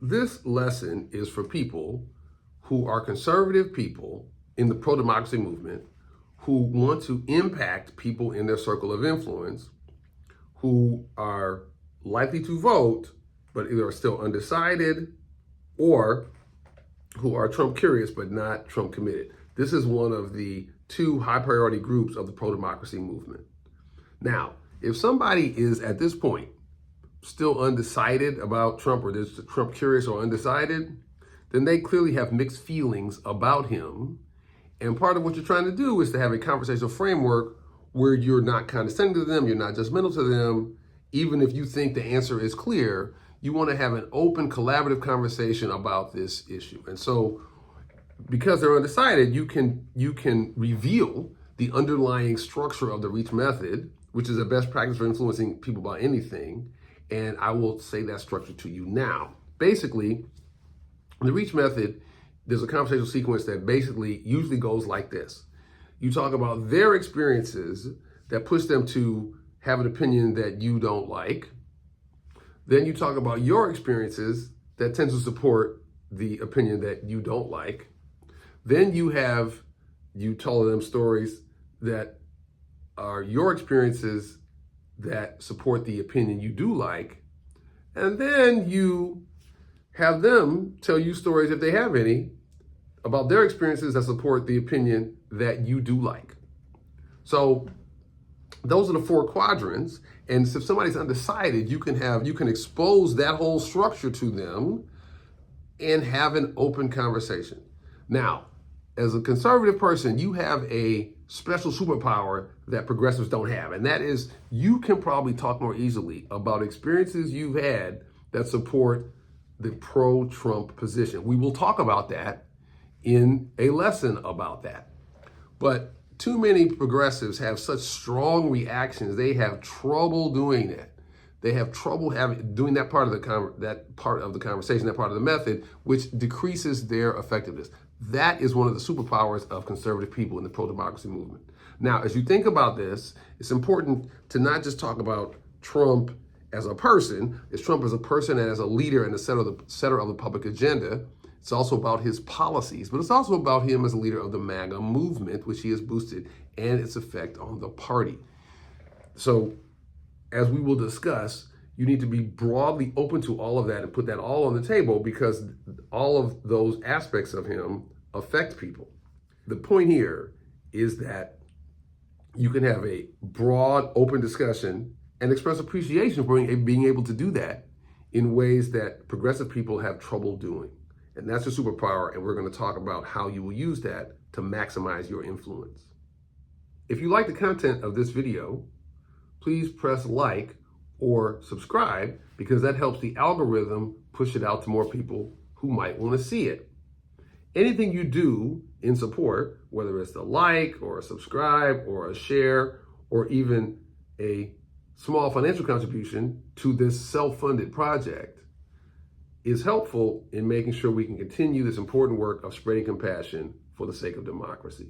This lesson is for people who are conservative people in the pro-democracy movement, who want to impact people in their circle of influence, who are likely to vote, but either are still undecided or who are Trump curious, but not Trump committed. This is one of the two high priority groups of the pro-democracy movement. Now, if somebody is at this point still undecided about Trump, or is Trump curious or undecided, then they clearly have mixed feelings about him. And part of what you're trying to do is to have a conversational framework where you're not condescending to them, you're not judgmental to them. Even if you think the answer is clear, you want to have an open, collaborative conversation about this issue. And so because they're undecided, you can reveal the underlying structure of the reach method, which is a best practice for influencing people about anything. And I will say that structure to you now. Basically, the reach method, there's a conversational sequence that basically usually goes like this. You talk about their experiences that push them to have an opinion that you don't like. Then you talk about your experiences that tend to support the opinion that you don't like. Then you tell them stories that are your experiences that support the opinion you do like. And then you have them tell you stories, if they have any, about their experiences that support the opinion that you do like. So those are the four quadrants. And if somebody's undecided, you can expose that whole structure to them and have an open conversation. Now, as a conservative person, you have a special superpower that progressives don't have. And that is, you can probably talk more easily about experiences you've had that support the pro-Trump position. We will talk about that in a lesson about that. But too many progressives have such strong reactions. They have trouble doing that. They have trouble doing that part of the conversation, that part of the method, which decreases their effectiveness. That is one of the superpowers of conservative people in the pro-democracy movement. Now, as you think about this, it's important to not just talk about Trump as a person. It's Trump as a person and as a leader and a setter of the public agenda. It's also about his policies, but it's also about him as a leader of the MAGA movement, which he has boosted, and its effect on the party. So, as we will discuss, you need to be broadly open to all of that and put that all on the table, because all of those aspects of him affect people. The point here is that you can have a broad, open discussion and express appreciation for being able to do that in ways that progressive people have trouble doing. And that's your superpower, and we're going to talk about how you will use that to maximize your influence. If you like the content of this video, please press like or subscribe, because that helps the algorithm push it out to more people who might want to see it. Anything you do in support, whether it's a like or a subscribe or a share or even a small financial contribution to this self-funded project, is helpful in making sure we can continue this important work of spreading compassion for the sake of democracy.